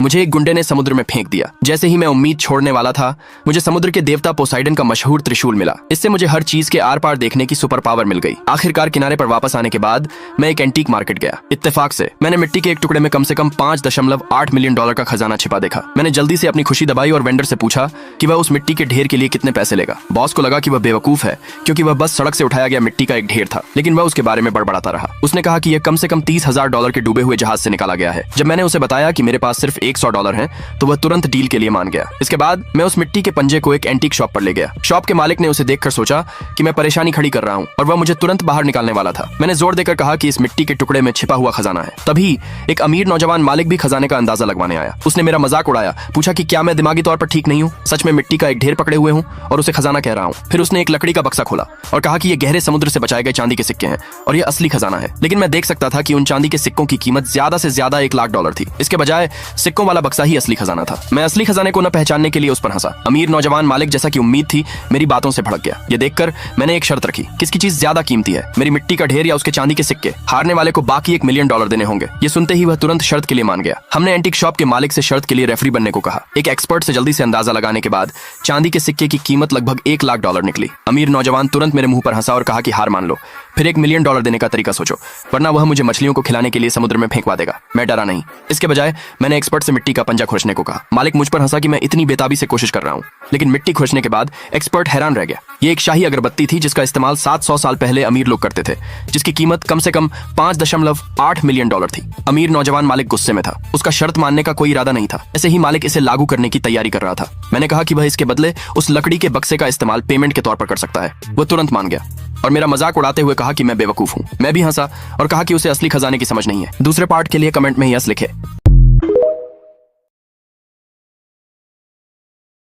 मुझे एक गुंडे ने समुद्र में फेंक दिया। जैसे ही मैं उम्मीद छोड़ने वाला था, मुझे समुद्र के देवता पोसाइडन का मशहूर त्रिशूल मिला। इससे मुझे हर चीज के आर पार देखने की सुपर पावर मिल गई। आखिरकार किनारे पर वापस आने के बाद मैं एक एंटीक मार्केट गया। इत्तेफाक से मैंने मिट्टी के एक टुकड़े में कम से कम $5.8 मिलियन का खजाना छिपा देखा। मैंने जल्दी से अपनी खुशी दबाई और वेंडर से पूछा कि वह उस मिट्टी के ढेर के लिए कितने पैसे लेगा। बॉस को लगा कि वह बेवकूफ है, क्योंकि वह बस सड़क से उठाया गया मिट्टी का एक ढेर था, लेकिन वह उसके बारे में बड़बड़ाता रहा। उसने कहा कि यह कम से कम $30,000 के डूबे हुए जहाज से निकाला गया है। जब मैंने उसे बताया कि मेरे पास सिर्फ $100 है, तो वह तुरंत डील के लिए मान गया। इसके बाद मैं उस मिट्टी के पंजे को एक एंटीक शॉप पर ले गया। शॉप के मालिक ने उसे देखकर सोचा कि मैं परेशानी खड़ी कर रहा हूँ और वह मुझे तुरंत बाहर निकालने वाला था। मैंने जोर देकर कहा कि इस मिट्टी के टुकड़े में छिपा हुआ खजाना है। तभी एक अमीर नौजवान मालिक भी खजाने का अंदाजा लगवाने आया। उसने मेरा मजाक उड़ाया, पूछा कि क्या मैं दिमागी तौर पर ठीक नहीं हूँ, सच में मिट्टी का एक ढेर पकड़े हुए हूँ और उसे खजाना कह रहा हूँ। फिर उसने एक लकड़ी का बक्सा खोला और कहा कि ये गहरे समुद्र से बचाए गए चांदी के सिक्के हैं और ये असली खजाना है। लेकिन मैं देख सकता था कि उन चांदी के सिक्कों की कीमत ज्यादा से ज्यादा $1,00,000 थी। इसके बजाय सिक्कों वाला बक्सा ही असली खजाना था। मैं असली खजाने को न पहचानने के लिए उस पर हंसा। अमीर नौजवान मालिक, जैसा कि उम्मीद थी, मेरी बातों से भड़क गया। ये देखकर मैंने एक शर्त रखी, किसकी चीज ज्यादा कीमती है, मेरी मिट्टी का ढेर या उसके चांदी के सिक्के। हारने वाले को बाकी $1 मिलियन देने होंगे। ये सुनते ही वह तुरंत शर्त के लिए मान गया। हमने एंटीक शॉप के मालिक से शर्त के लिए रेफरी बनने को कहा। एक एक्सपर्ट से जल्दी से अंदाजा लगाने के बाद चांदी के सिक्के की कीमत लगभग $1,00,000 निकली। अमीर नौजवान तुरंत मेरे मुंह पर हंसा और कहा कि हार मान लो, फिर $1 मिलियन देने का तरीका सोचो, वरना वह मुझे मछलियों को खिलाने के लिए समुद्र में फेंकवा देगा। मैं डरा नहीं। इसके बजाय मैंने एक्सपर्ट से मिट्टी का पंजा खोजने को कहा। मालिक मुझ पर हंसा कि मैं इतनी बेताबी से कोशिश कर रहा हूँ, लेकिन मिट्टी खोजने के बाद एक्सपर्ट हैरान रह गया। ये एक शाही अगरबत्ती थी जिसका इस्तेमाल 700 साल पहले अमीर लोग करते थे, जिसकी कीमत कम से कम $5.8 मिलियन थी। अमीर नौजवान मालिक गुस्से में था। उसका शर्त मानने का कोई इरादा नहीं था। ऐसे ही मालिक इसे लागू करने की तैयारी कर रहा था। मैंने कहा कि वह इसके बदले उस लकड़ी के बक्से का इस्तेमाल पेमेंट के तौर पर कर सकता है। वह तुरंत मान गया और मेरा मजाक उड़ाते हुए कहा कि मैं बेवकूफ हूँ। मैं भी हंसा और कहा कि उसे असली खजाने की समझ नहीं है। दूसरे पार्ट के लिए कमेंट में यस लिखे।